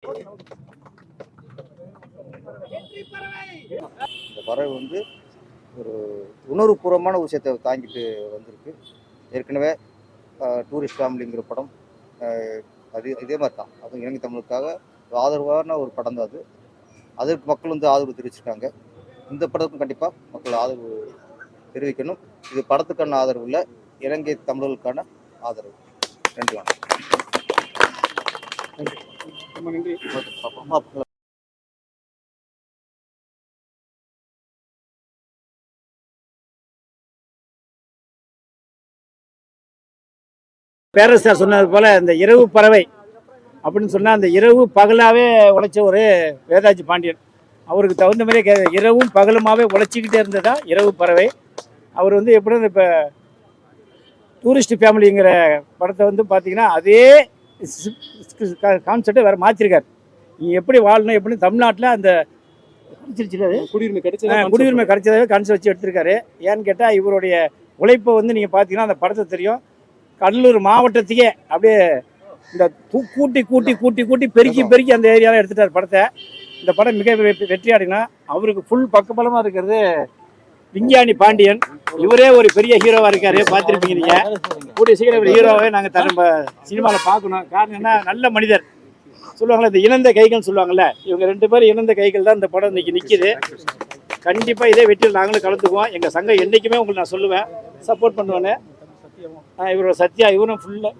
இந்த பறவை வந்து ஒரு உணர்வுபூர்வமான விஷயத்தை தாங்கிட்டு வந்திருக்கு. ஏற்கனவே டூரிஸ்ட் ஃபேமிலிங்கிற படம் இதே மாதிரி தான். அது இலங்கை தமிழுக்காக ஆதரவான ஒரு படம் தான் அது. அதற்கு மக்கள் வந்து ஆதரவு தெரிவிச்சிருக்காங்க. இந்த படத்துக்கும் கண்டிப்பாக மக்கள் ஆதரவு தெரிவிக்கணும். இது படத்துக்கான ஆதரவு இல்லை, இலங்கை தமிழர்களுக்கான ஆதரவு. நன்றி, வணக்கம். பேரரசர் சொன்னது போல இந்த இரவு பறவை அப்படின்னு சொன்னால் அந்த இரவு பகலாகவே உழைச்ச ஒரு வேதாஜி பாண்டியன். அவருக்கு தகுந்த மாதிரி இரவும் பகலுமாகவே உழைச்சிக்கிட்டே இருந்ததா இரவு பறவை. அவர் வந்து எப்படி இப்போ டூரிஸ்ட் ஃபேமிலிங்கிற படத்தை வந்து பார்த்தீங்கன்னா அதே கான்செப்டை வேறு மாற்றிருக்கார். நீங்கள் எப்படி வாழணும் எப்படின்னு தமிழ்நாட்டில் அந்த குடியுரிமை கிடைச்சதாவே கான்செப்ட் வச்சு எடுத்திருக்காரு. ஏன்னு கேட்டால் இவருடைய உழைப்பை வந்து நீங்கள் பார்த்தீங்கன்னா அந்த படத்தை தெரியும். கடலூர் மாவட்டத்தையே அப்படியே இந்த கூட்டி கூட்டி கூட்டி கூட்டி பெருக்கி பெருக்கி அந்த ஏரியாவில் எடுத்துட்டார் படத்தை. இந்த படம் மிக வெற்றி அடைனா அவருக்கு ஃபுல் பக்கபலமாக இருக்கிறது விஞ்ஞானி பாண்டியன். இவரே ஒரு பெரிய ஹீரோவாக இருக்காரு, பார்த்துருப்பீங்க நீங்கள். கூடிய சீக்கிரம் ஒரு ஹீரோவே நாங்கள் நம்ம சினிமாவில் பார்க்கணும். காரணம் என்ன, நல்ல மனிதர் சொல்லுவாங்களே, இந்த இணைந்த கைகள் சொல்லுவாங்கள்ல, இவங்க 2 பேரும் இணைந்த கைகள் தான் இந்த படம் இன்னைக்கு நிற்கிது. கண்டிப்பாக இதே வெற்றியில் நாங்களும் கலந்துக்குவோம். எங்கள் சங்கம் என்றைக்குமே உங்களுக்கு நான் சொல்லுவேன், சப்போர்ட் பண்ணுவேன்னு. இவரோட சத்யா, இவரும் ஃபுல்லாக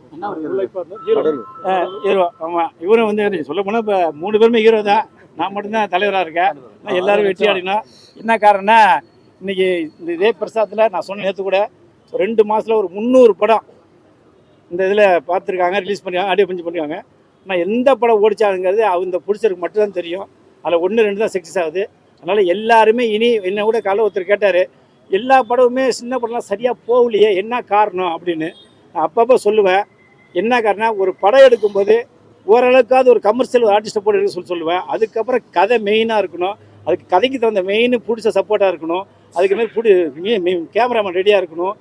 ஹீரோ. ஆமாம், இவரும் வந்து சொல்ல போனால் இப்போ 3 பேருமே ஹீரோ தான். நான் மட்டும்தான் தலைவராக இருக்கேன். எல்லோரும் வெற்றி அடையணும். என்ன காரணம்னா, இன்றைக்கி இந்த இதே பிரசாதத்தில் நான் சொன்ன நேற்று கூட 2 மாதத்தில் ஒரு 300 படம் இந்த இதில் பார்த்துருக்காங்க, ரிலீஸ் பண்ணிருக்காங்க, ஆடியோ பஞ்சு பண்ணிருக்காங்க. ஆனால் எந்த படம் ஓடிச்சாங்கிறது அவங்க பிடிச்சருக்கு மட்டும்தான் தெரியும். அதில் 1-2 தான் சக்ஸஸ் ஆகுது. அதனால் எல்லாருமே இனி என்ன கூட காலை ஒருத்தர் கேட்டார், எல்லா படமுமே சின்ன படம்லாம் சரியாக போகலையே, என்ன காரணம் அப்படின்னு. நான் அப்பப்போ சொல்லுவேன். என்ன காரணம், ஒரு படம் எடுக்கும்போது ஓரளவுக்காவது ஒரு கமர்ஷியல் ஆர்டிஸ்ட்டை போட்டு எடுக்க சொல்லுவேன். அதுக்கப்புறம் கதை மெயினாக இருக்கணும். அதுக்கு கதைக்கு தகுந்த மெயின் பிடிச்ச சப்போர்ட்டாக இருக்கணும். அதுக்கு மேலே கேமராமேன் ரெடியாக இருக்கணும்.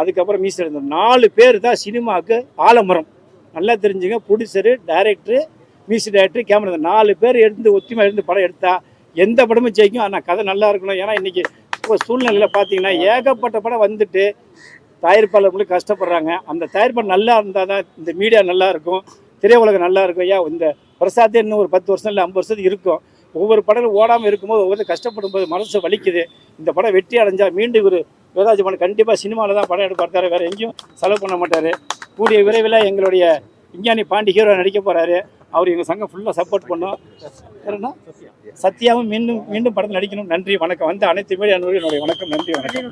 அதுக்கப்புறம் மீஸ் எடுத்த 4 பேர் தான் சினிமாவுக்கு ஆலமரம். நல்லா தெரிஞ்சுங்க, producer, director, music director, camera, 4 பேர் ஒத்துமையாக இருந்து படம் எடுத்தால் எந்த படமும் ஜெயிக்கும். ஆனால் கதை நல்லா இருக்கணும். ஏன்னா இன்றைக்கி இப்போ சூழ்நிலையில் பார்த்தீங்கன்னா ஏகப்பட்ட படம் வந்துட்டு தயாரிப்பாளர்களும் கஷ்டப்படுறாங்க. அந்த தயாரிப்பாளர் நல்லா இருந்தால் தான் இந்த மீடியா நல்லா இருக்கும், திரையுலகம் நல்லா இருக்கும். ஐயா, இந்த பிரசாத்தே இன்னும் ஒரு 10 வருஷம் இல்லை 50 வருஷத்துக்கு இருக்கும். ஒவ்வொரு படம் ஓடாமல் இருக்கும்போது ஒவ்வொரு கஷ்டப்படும் போது மனசு வலிக்குது. இந்த படம் வெற்றி அடைஞ்சால் மீண்டும் இவர் வேதாஜி படம் கண்டிப்பாக சினிமாவில் தான் படம் எடுப்பார், வேறு எங்கேயும் செலவு பண்ண மாட்டார். கூடிய விரைவில் எங்களுடைய விஞ்ஞானி பாண்டி ஹீரோ நடிக்க போகிறாரு. அவர் எங்கள் சங்கம் ஃபுல்லாக சப்போர்ட் பண்ணோம். வேறுனா சத்யாவும் மீண்டும் படத்தில் நடிக்கணும். நன்றி, வணக்கம். வந்து அனைத்து மீடியா என்னுடைய வணக்கம். நன்றி, வணக்கம்.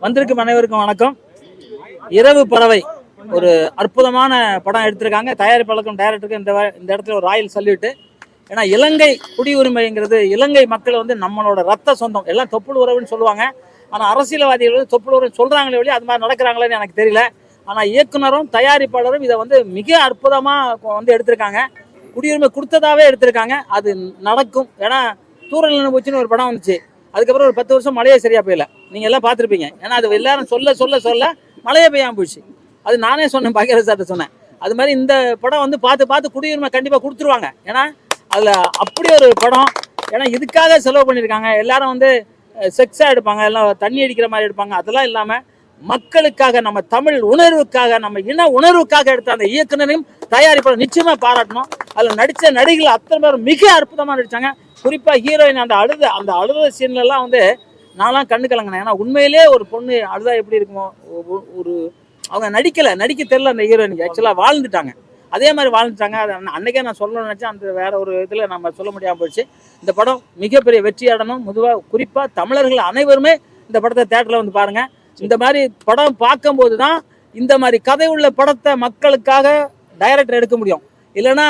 வந்திருக்கும் அனைவருக்கும் வணக்கம். இரவு பறவை ஒரு அற்புதமான படம் எடுத்திருக்காங்க. தயாரிப்பாளருக்கும் டைரக்டருக்கும் இந்த இடத்துல ஒரு ராயல் சல்யூட்டு. ஏன்னா இலங்கை குடியுரிமைங்கிறது இலங்கை மக்கள் வந்து நம்மளோட ரத்த சொந்தம். எல்லாம் தொப்புள் உறவுன்னு சொல்லுவாங்க. ஆனால் அரசியல்வாதிகள் தொப்புள் உறவுன்னு சொல்கிறாங்களே வழி அது மாதிரி நடக்கிறாங்களேன்னு எனக்கு தெரியல. ஆனால் இயக்குனரும் தயாரிப்பாளரும் இதை வந்து மிக அற்புதமாக வந்து எடுத்திருக்காங்க. குடியுரிமை கொடுத்ததாகவே எடுத்திருக்காங்க. அது நடக்கும். ஏன்னா தூரல் நினைவுச்சின்னு ஒரு படம் வந்துச்சு. அதுக்கப்புறம் ஒரு 10 வருஷம் மழையே சரியாக போயிடல. நீங்கள் எல்லாம் பார்த்துருப்பீங்க. ஏன்னா அது எல்லாரும் சொல்ல சொல்ல சொல்ல மழையே பெய்யாமல் போயிடுச்சு. அது நானே சொன்னேன், பாக்கியராஜ் சார்ட்ட சொன்னேன். அது மாதிரி இந்த படம் வந்து பார்த்து குடியுரிமை கண்டிப்பாக கொடுத்துருவாங்க. ஏன்னா அதில் அப்படி ஒரு படம். ஏன்னா இதுக்காக செலவு பண்ணியிருக்காங்க. எல்லாரும் வந்து செக்ஸாக எடுப்பாங்க, எல்லாம் தண்ணி அடிக்கிற மாதிரி எடுப்பாங்க. அதெல்லாம் இல்லாமல் மக்களுக்காக, நம்ம தமிழ் உணர்வுக்காக, நம்ம இன உணர்வுக்காக எடுத்த அந்த இயக்குனரையும் தயாரிப்பாளர் நிச்சயமாக பாராட்டணும். அதில் நடித்த நடிகர்கள் அத்தனை பேரும் மிக அற்புதமாக நடித்தாங்க. குறிப்பாக ஹீரோயின் அந்த அழுத சீன்லலாம் வந்து நான்லாம் கண்ணு கலங்கினேன். ஏன்னா உண்மையிலே ஒரு பொண்ணு அழுதா எப்படி இருக்குமோ, ஒரு அவங்க நடிக்க தெரியல அந்த ஹீரோயினுக்கு. ஆக்சுவலாக வாழ்ந்துட்டாங்க, அதே மாதிரி வாழ்ந்துட்டாங்க. அது அன்றைக்கே நான் சொல்லணும்னு நினச்சேன். அந்த வேற ஒரு இதில் நம்ம சொல்ல முடியாமல் போயிடுச்சு. இந்த படம் மிகப்பெரிய வெற்றி அடையணும். குறிப்பாக தமிழர்கள் அனைவருமே இந்த படத்தை தேட்டரில் வந்து பாருங்கள். இந்த மாதிரி படம் பார்க்கும்போது தான் இந்த மாதிரி கதை உள்ள படத்தை மக்களுக்காக டைரக்டர் எடுக்க முடியும். இல்லைன்னா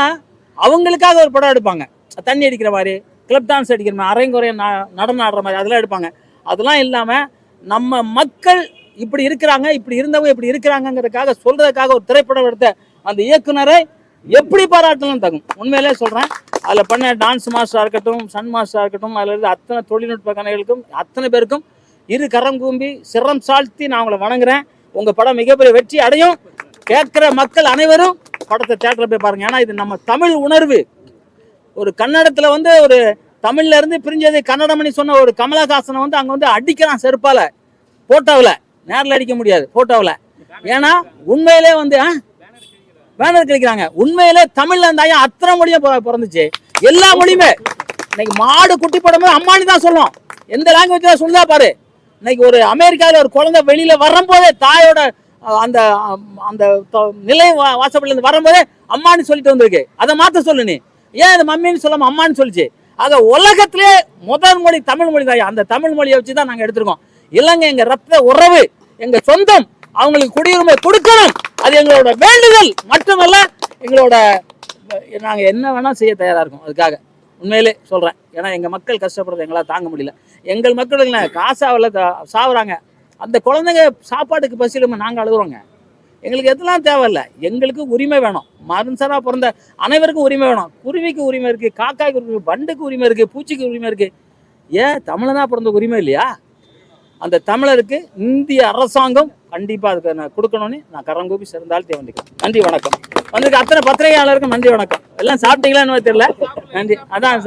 அவங்களுக்காக ஒரு படம் எடுப்பாங்க, தண்ணி அடிக்கிற மாதிரி, கிளப் டான்ஸ் அடிக்கிற மாதிரி, அரைங்குறைய நடனம் ஆடுற மாதிரி, அதெல்லாம் எடுப்பாங்க. அதெல்லாம் இல்லாமல் நம்ம மக்கள் இப்படி இருக்கிறாங்க, இப்படி இருந்தவங்க இப்படி இருக்கிறாங்கிறதுக்காக சொல்கிறதுக்காக ஒரு திரைப்படம் எடுத்த அந்த இயக்குனரை எப்படி பாராட்டலாம் தகும். உண்மையிலே சொல்கிறேன். அதில் பண்ண டான்ஸ் மாஸ்டராக இருக்கட்டும், சன் மாஸ்டராக இருக்கட்டும், அதில் இருந்து அத்தனை தொழில்நுட்ப கலைகளுக்கும் அத்தனை பேருக்கும் இரு கரம் கூம்பி சிரம் சாழ்த்தி நான் உங்களை வணங்குறேன். உங்கள் படம் மிகப்பெரிய வெற்றி அடையும். கேட்குற மக்கள் அனைவரும் படத்தை தேட்டரில் போய் பாருங்க. ஏன்னா இது நம்ம தமிழ் உணர்வு. ஒரு கன்னடத்தில் வந்து ஒரு தமிழ்ல இருந்து பிரிஞ்சது கன்னடமணி சொன்ன ஒரு கமலஹாசனை வந்து அங்கே வந்து அடிக்கிறான் செருப்பால, போட்டோவில். நேரில் அடிக்க முடியாது, போட்டோவில். ஏன்னா உண்மையிலே வந்து பேனர் கிடைக்கிறாங்க. உண்மையிலே தமிழ்ல இருந்தா அத்தனை மொழியும் பிறந்துச்சு, எல்லா மொழியுமே. இன்னைக்கு மாடு குட்டி போடும்போது அம்மானி தான் சொல்லுவோம். எந்த லாங்குவேஜ்ல சொல்லுதா பாரு. இன்னைக்கு ஒரு அமெரிக்காவில் ஒரு குழந்தை வெளியில வரும்போதே தாயோட அந்த அந்த நிலை வாசப்படில இருந்து வரும்போதே அம்மானு சொல்லிட்டு வந்திருக்கு. அதை மாத்த சொல்லு நீ. ஏன் அது மம்மின்னு சொல்லாம அம்மான்னு சொல்லிச்சு? ஆக உலகத்திலே முதல் மொழி தமிழ் மொழி தான். அந்த தமிழ் மொழியை வச்சு தான் நாங்கள் எடுத்திருக்கோம். இலங்கை எங்க ரத்த உறவு, எங்க சொந்தம். அவங்களுக்கு குடியுரிமை கொடுக்கணும், அது எங்களோட வேண்டுதல் மட்டுமல்ல, எங்களோட நாங்க என்ன வேணா செய்ய தயாரா இருக்கோம் அதுக்காக. உண்மையிலே சொல்றேன். ஏன்னா எங்க மக்கள் கஷ்டப்படுறது எங்களால் தாங்க முடியல. எங்கள் மக்களுக்கு காசாவில் சாவுறாங்க. அந்த குழந்தைங்க சாப்பாட்டுக்கு பசியிலும் நாங்கள் அழுகுறோங்க. எங்களுக்கு எதெல்லாம் தேவையில்லை, எங்களுக்கு உரிமை வேணும். மனுஷராக பிறந்த அனைவருக்கும் உரிமை வேணும். குருவிக்கு உரிமை இருக்கு, காக்காய்க்கு உரிமை, பண்டுக்கு உரிமை இருக்கு, பூச்சிக்கு உரிமை இருக்கு. ஏன் தமிழனா பிறந்த உரிமை இல்லையா? அந்த தமிழருக்கு இந்திய அரசாங்கம் கண்டிப்பாக அதுக்கு நான் கொடுக்கணும்னு நான் கரங்கூப்பி சிறந்தால் தேவண்டிக்கிறேன். நன்றி, வணக்கம். வந்திருக்க அத்தனை பத்திரிகையாளருக்கும் நன்றி, வணக்கம். எல்லாம் சாப்பிட்டீங்களான்னு தெரியல. நன்றி. அதான்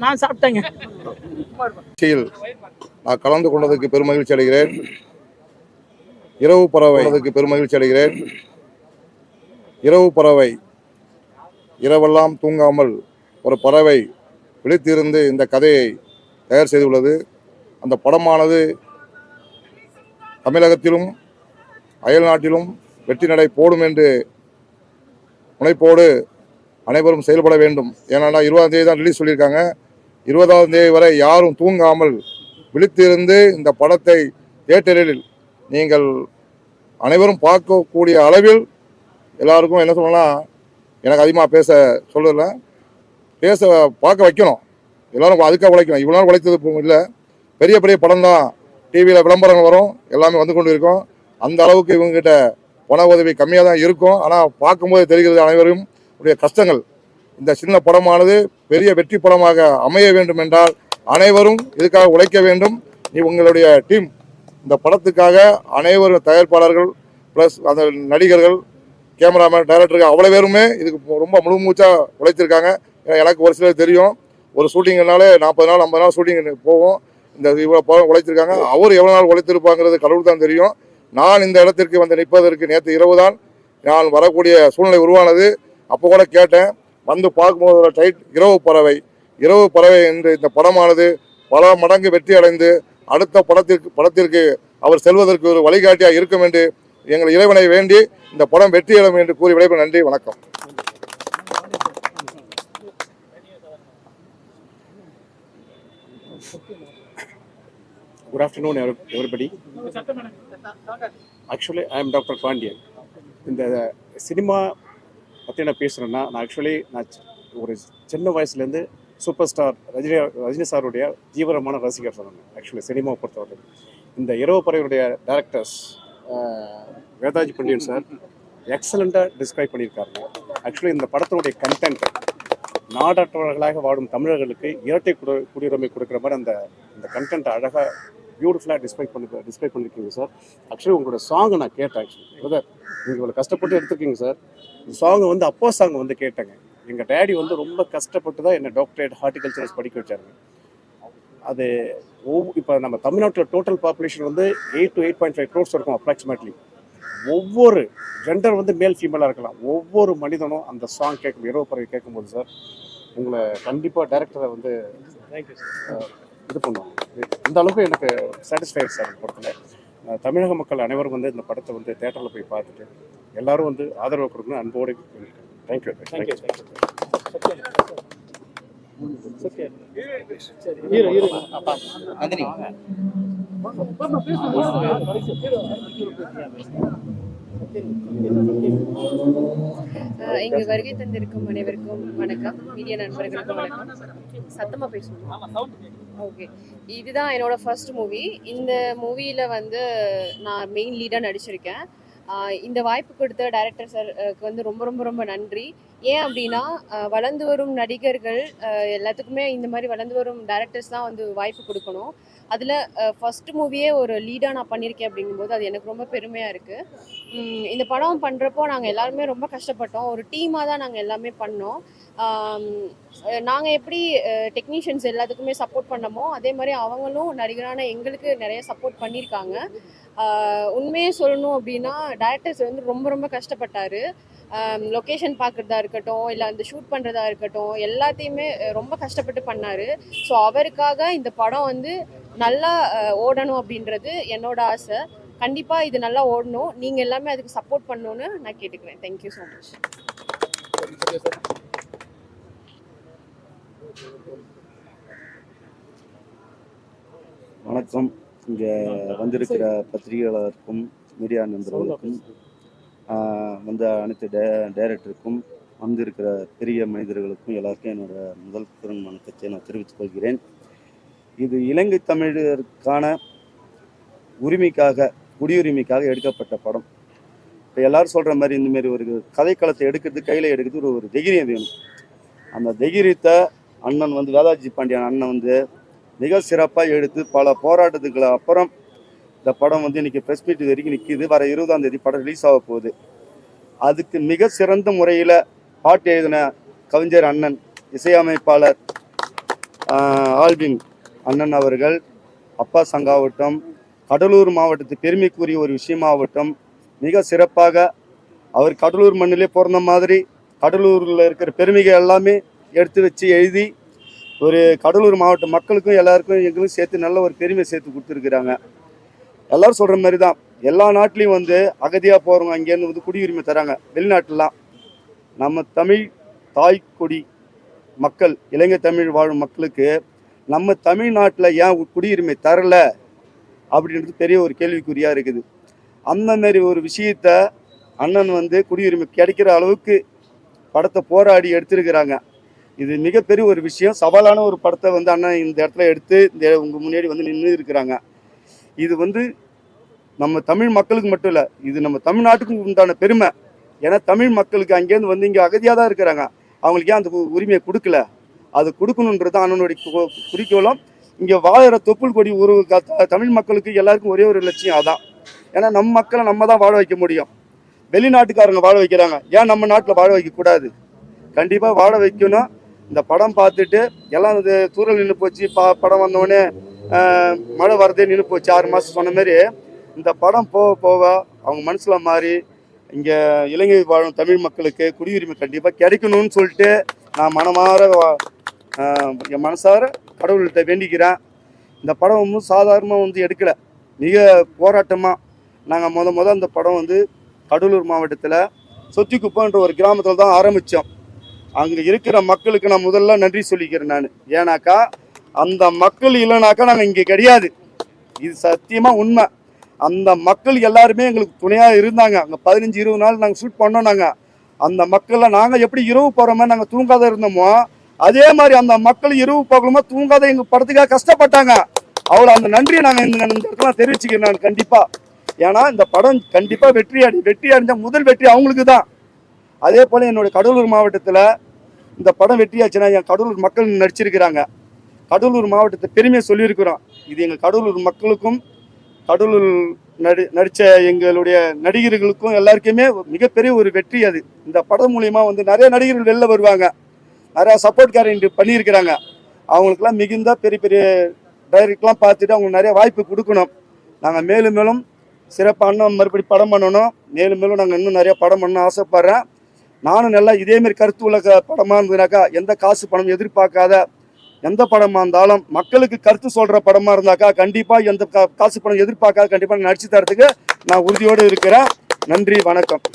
நான் சாப்பிட்டேங்க. நான் கலந்து கொண்டதுக்கு பெருமகிழ்ச்சி அடைகிறேன். இரவு பறவை பெருமகிழ்ச்சி அடைகிறேன். இரவு பறவை, இரவெல்லாம் தூங்காமல் ஒரு பறவை விழித்திருந்து இந்த கதையை தயார் செய்துள்ளது. அந்த படமானது தமிழகத்திலும் அயல் நாட்டிலும் வெற்றி நடை போடும் என்று முனைப்போடு அனைவரும் செயல்பட வேண்டும். ஏன்னா 20ஆம் தேதி தான் ரிலீஸ் சொல்லியிருக்காங்க. 20ஆம் தேதி வரை யாரும் தூங்காமல் விழித்திருந்து இந்த படத்தை தியேட்டரில் நீங்கள் அனைவரும் பார்க்கக்கூடிய அளவில் எல்லாருக்கும் என்ன சொல்லலாம், எனக்கு அதிகமாக பேச சொல்லலை, பார்க்க வைக்கணும். எல்லோரும் அதுக்காக உழைக்கணும். இவ்வளோ நாள் உழைத்தது இல்லை. பெரிய பெரிய படம் தான் டிவியில் விளம்பரங்கள் வரும், எல்லாமே வந்து கொண்டு இருக்கும். அந்த அளவுக்கு இவங்ககிட்ட பண உதவி கம்மியாக தான் இருக்கும். ஆனால் பார்க்கும்போது தெரிகிறது அனைவரும் உடைய கஷ்டங்கள். இந்த சின்ன படமானது பெரிய வெற்றி படமாக அமைய வேண்டும் என்றால் அனைவரும் இதுக்காக உழைக்க வேண்டும். உங்களுடைய டீம் இந்த படத்துக்காக அனைவரும் தயாரிப்பாளர்கள் ப்ளஸ் அந்த நடிகர்கள், கேமராமேன், டைரக்டர்கள் அவ்வளோ பேருமே இதுக்கு ரொம்ப முழு மூச்சாக உழைத்திருக்காங்க. எனக்கு ஒரு சிலர் தெரியும், ஒரு ஷூட்டிங்னாலே 40 நாள் 50 நாள் ஷூட்டிங் போகும். இந்த இவ்வளோ உழைத்திருக்காங்க. அவர் எவ்வளோ நாள் உழைத்திருப்பாங்கிறது கடவுள் தான் தெரியும். நான் இந்த இடத்திற்கு வந்து நிற்பதற்கு நேற்று இரவு தான் நான் வரக்கூடிய சூழ்நிலை உருவானது. அப்போ கூட கேட்டேன், வந்து பார்க்கும்போது ஒரு டைட் இரவு பறவை என்று இந்த படமானது பல மடங்கு வெற்றி அடைந்து அடுத்த படத்திற்கு அவர் செல்வதற்கு ஒரு வழிகாட்டியாக இருக்கும் என்று எங்கள் இறைவனை வேண்டி இந்த படம் வெற்றியடையும் என்று கூறி விடைபெறும். நன்றி, வணக்கம். Good afternoon, everybody. Actually, I am Dr. Pandian. இந்த சினிமா பற்றி நான் பேசுகிறேன்னா, நான் ஒரு சின்ன வயசுலேருந்து சூப்பர் ஸ்டார் ரஜினி சாருடைய தீவிரமான ரசிகர் சொன்னாங்க. ஆக்சுவலி சினிமாவை பொறுத்தவரை இந்த இரவு பறவையுடைய டைரக்டர்ஸ் வேதாஜி பண்டியன் சார் எக்ஸலண்ட்டாக டிஸ்கிரைப் பண்ணியிருக்காங்க. ஆக்சுவலி இந்த படத்தினுடைய கண்டென்ட் நாடற்றவர்களாக வாடும் தமிழர்களுக்கு இரட்டை குடியுரிமை கொடுக்குற மாதிரி அந்த கண்டென்ட் அழகாக பியூட்டிஃபுல்லாக டிஸ்கிரைப் பண்ணியிருக்கீங்க சார். ஆக்சுவலி உங்களோட சாங்கை நான் கேட்டேன். ஆக்சுவலி பிரதர், நீங்கள் இவ்வளோ கஷ்டப்பட்டு எடுத்துருக்கீங்க சார். இந்த சாங்கை வந்து அப்பா சாங் வந்து கேட்டேங்க. எங்கள் டேடி வந்து ரொம்ப கஷ்டப்பட்டு தான் என்னை டாக்டரேட் ஹார்டிகல்ச்சர்ஸ் படிக்க வச்சாருங்க. அது இப்போ நம்ம தமிழ்நாட்டில் டோட்டல் பாப்புலேஷன் வந்து 8 to 8.5 crores இருக்கும் அப்ராக்சிமேட்லி. ஒவ்வொரு ஜெண்டர் வந்து மேல் ஃபீமேலாக இருக்கலாம், ஒவ்வொரு மனிதனும் அந்த சாங் இரவு பறவை கேட்கும்போது சார் உங்களை கண்டிப்பாக டைரக்டரை வந்து இது பண்ணுவாங்க. இந்த அளவுக்கு எனக்கு சாட்டிஸ்ஃபைட் சார். பொறுத்தவரை தமிழக மக்கள் அனைவரும் வந்து இந்த படத்தை வந்து தேட்டரில் போய் பார்த்துட்டு எல்லாரும் வந்து ஆதரவு கொடுக்கணும் அன்போடு. தேங்க்யூ. இங்கு வருகை தந்திருக்கும் அனைவருக்கும் வணக்கம். மீடியா நண்பர்களுக்கும் வணக்கம். சத்தமா பேசணும். ஓகே, இதுதான் என்னோட ஃபர்ஸ்ட் மூவி. இந்த மூவியில் வந்து நான் மெயின் லீடாக நடிச்சிருக்கேன். இந்த வாய்ப்பு கொடுத்த டைரக்டர் சாருக்கு வந்து ரொம்ப ரொம்ப ரொம்ப நன்றி. ஏன் அப்படின்னா வளர்ந்து வரும் நடிகர்கள் எல்லாத்துக்குமே இந்த மாதிரி வளர்ந்து வரும் டைரக்டர்ஸ் தான் வந்து வாய்ப்பு கொடுக்கணும். அதில் ஃபர்ஸ்ட் மூவியே ஒரு லீடாக நான் பண்ணியிருக்கேன் அப்படிங்கும்போது அது எனக்கு ரொம்ப பெருமையாக இருக்குது. இந்த படம் பண்ணுறப்போ நாங்கள் எல்லாருமே ரொம்ப கஷ்டப்பட்டோம். ஒரு டீமாக தான் நாங்கள் எல்லாமே பண்ணோம். நாங்கள் எப்படி டெக்னீஷியன்ஸ் எல்லாத்துக்குமே சப்போர்ட் பண்ணமோ அதே மாதிரி அவங்களும் நடிகரான எங்களுக்கு நிறைய சப்போர்ட் பண்ணியிருக்காங்க. உண்மையே சொல்லணும் அப்படின்னா டைரக்டர்ஸ் வந்து ரொம்ப ரொம்ப கஷ்டப்பட்டார். லொக்கேஷன் பார்க்குறதா இருக்கட்டும், இல்லை அந்த ஷூட் பண்ணுறதா இருக்கட்டும், எல்லாத்தையுமே ரொம்ப கஷ்டப்பட்டு பண்ணார். ஸோ அவருக்காக இந்த படம் வந்து நல்லா ஓடணும் அப்படின்றது என்னோட ஆசை. கண்டிப்பாக இது நல்லா ஓடணும். நீங்கள் எல்லாமே அதுக்கு சப்போர்ட் பண்ணணுன்னு நான் கேட்டுக்கிறேன். Thank you so much. வணக்கம். இங்கே வந்திருக்கிற பத்திரிகையாளருக்கும் மீடியா நண்பர்களுக்கும் வந்த அனைத்து டைரக்டருக்கும் வந்திருக்கிற பெரிய மனிதர்களுக்கும் எல்லாருக்கும் என்னோட முதல் வணக்கத்தை நான் தெரிவித்துக் கொள்கிறேன். இது இலங்கை தமிழருக்கான உரிமைக்காக குடியுரிமைக்காக எடுக்கப்பட்ட படம். இப்போ எல்லாரும் சொல்கிற மாதிரி இந்தமாரி ஒரு கதைக்களத்தை எடுக்கிறது கையில் எடுக்கிறது ஒரு தைரியம் வேணும். அந்த தைரியத்தை அண்ணன் வந்து வேதாஜி பாண்டியன் அண்ணன் வந்து மிக சிறப்பாக எடுத்து பல போராட்டத்துக்கு அப்புறம் இந்த படம் வந்து இன்றைக்கி ப்ரெஸ் மீட் வரைக்கும் நிற்கிது. வர 20ஆம் தேதி படம் ரிலீஸ் ஆக போகுது. அதுக்கு மிக சிறந்த முறையில் பாட்டு எழுதின கவிஞர் அண்ணன், இசையமைப்பாளர் ஆல்வின் அண்ணன் அவர்கள், அப்பா சங்காவட்டம், கடலூர் மாவட்டத்து பெருமைக்குரிய ஒரு விஷயமாகட்டும் மிக சிறப்பாக அவர் கடலூர் மண்ணிலே பிறந்த மாதிரி கடலூரில் இருக்கிற பெருமைகள் எல்லாமே எடுத்து வச்சு எழுதி ஒரு கடலூர் மாவட்ட மக்களுக்கும் எல்லாருக்கும் எங்களுக்கும் சேர்த்து நல்ல ஒரு பெருமை சேர்த்து கொடுத்துருக்குறாங்க. எல்லோரும் சொல்கிற மாதிரி தான் எல்லா நாட்டிலையும் வந்து அகதியாக போகிறவங்க அங்கேருந்து வந்து குடியுரிமை தராங்க. வெளிநாட்டிலாம் நம்ம தமிழ் தாய்க்குடி மக்கள், இலங்கை தமிழ் வாழும் மக்களுக்கு நம்ம தமிழ்நாட்டில் ஏன் குடியுரிமை தரல அப்படின்றது பெரிய ஒரு கேள்விக்குறியாக இருக்குது. அந்த மாதிரி ஒரு விஷயத்த அண்ணன் வந்து குடியுரிமை கிடைக்கிற அளவுக்கு படத்தை போராடி எடுத்திருக்கிறாங்க. இது மிகப்பெரிய ஒரு விஷயம். சவாலான ஒரு படத்தை வந்து அண்ணன் இந்த இடத்துல எடுத்து இந்த உங்கள் முன்னாடி வந்து நின்று இருக்கிறாங்க. இது வந்து நம்ம தமிழ் மக்களுக்கு மட்டும் இல்லை, இது நம்ம தமிழ்நாட்டுக்கும் உண்டான பெருமை. ஏன்னா தமிழ் மக்களுக்கு அங்கேருந்து வந்து இங்கே அகதியாக தான் இருக்கிறாங்க. அவங்களுக்கு ஏன் அந்த உரிமையை கொடுக்கல, அது கொடுக்கணுன்றது அண்ணனுடைய குறிக்கோளும். இங்கே வாழ்கிற தொப்புள் கொடி ஒரு தமிழ் மக்களுக்கு எல்லாருக்கும் ஒரே ஒரு லட்சியம் அதான். ஏன்னா நம்ம மக்களை நம்ம தான் வாழ வைக்க முடியும். வெளிநாட்டுக்காரங்க வாழ வைக்கிறாங்க, ஏன் நம்ம நாட்டில் வாழ வைக்கக்கூடாது? கண்டிப்பாக வாழ வைக்கணும். இந்த படம் பார்த்துட்டு எல்லாம் இது தூரல் நின்று போச்சு, படம் வந்தோடனே மழை வரதே நின்று போச்சு 6 மாதம் சொன்ன மாதிரி இந்த படம் போக போக அவங்க மனசில் மாறி இங்கே இலங்கை வாழும் தமிழ் மக்களுக்கு குடியுரிமை கண்டிப்பாக கிடைக்கணும்னு சொல்லிட்டு நான் என் மனசார கடவுள்கிட்ட வேண்டிக்கிறேன். இந்த படம் வந்து சாதாரணமாக வந்து எடுக்கலை, மிக போராட்டமாக நாங்கள் அந்த படம் வந்து கடலூர் மாவட்டத்தில் சொத்திக்குப்பன்ற ஒரு கிராமத்தில் தான் ஆரம்பித்தோம். அங்கே இருக்கிற மக்களுக்கு நான் முதல்ல நன்றி சொல்லிக்கிறேன் நான். ஏன்னாக்கா அந்த மக்கள் இல்லைனாக்கா நாங்கள் இங்கே கிடையாது. இது சத்தியமாக உண்மை. அந்த மக்கள் எல்லாருமே எங்களுக்கு துணையாக இருந்தாங்க. அங்கே 15-20 நாள் நாங்கள் ஷூட் பண்ணோம். அந்த மக்களை நாங்கள் எப்படி இரவு போகிறோமே நாங்கள் தூங்காத இருந்தோமோ அதே மாதிரி அந்த மக்கள் இரவு போகலுமா தூங்காத எங்கள் படத்துக்காக கஷ்டப்பட்டாங்க. அவ்வளோ அந்த நன்றியை நாங்கள் இந்த இடத்துல தெரிவிச்சுக்கிறேன் நான் கண்டிப்பாக. ஏன்னா இந்த படம் கண்டிப்பாக வெற்றி அடைஞ்சால் முதல் வெற்றி அவங்களுக்கு தான். அதே போல் என்னுடைய கடலூர் மாவட்டத்தில் இந்த படம் வெற்றியாச்சுன்னா என் கடலூர் மக்கள் நடிச்சிருக்கிறாங்க. கடலூர் மாவட்டத்தை பெருமையை சொல்லியிருக்கிறோம். இது எங்கள் கடலூர் மக்களுக்கும் கடலூர் நடித்த எங்களுடைய நடிகர்களுக்கும் எல்லாருக்குமே மிகப்பெரிய ஒரு வெற்றி அது. இந்த படம் மூலிமா வந்து நிறைய நடிகர்கள் வெளில வருவாங்க, நிறையா சப்போர்ட் கேரக்டர் பண்ணியிருக்கிறாங்க. அவங்களுக்குலாம் மிகுந்த பெரிய பெரிய டைரக்டர்லாம் பார்த்துட்டு அவங்களுக்கு நிறைய வாய்ப்பு கொடுக்கணும். நாங்கள் மேலும் மேலும் சிறப்பான மறுபடி படம் பண்ணணும். மேலும் மேலும் நாங்கள் இன்னும் நிறைய படம் பண்ண ஆசைப்பட்றேன். நானும் நல்லா இதேமாரி கருத்து உள்ள படமாக இருந்ததுனாக்கா, எந்த காசு பணம் எதிர்பார்க்காத எந்த படமாக இருந்தாலும் மக்களுக்கு கருத்து சொல்கிற படமாக இருந்தாக்கா கண்டிப்பாக எந்த காசு பணம் எதிர்பார்க்காத கண்டிப்பாக நடிச்சு தரத்துக்கு நான் உறுதியோடு இருக்கிறேன். நன்றி, வணக்கம்.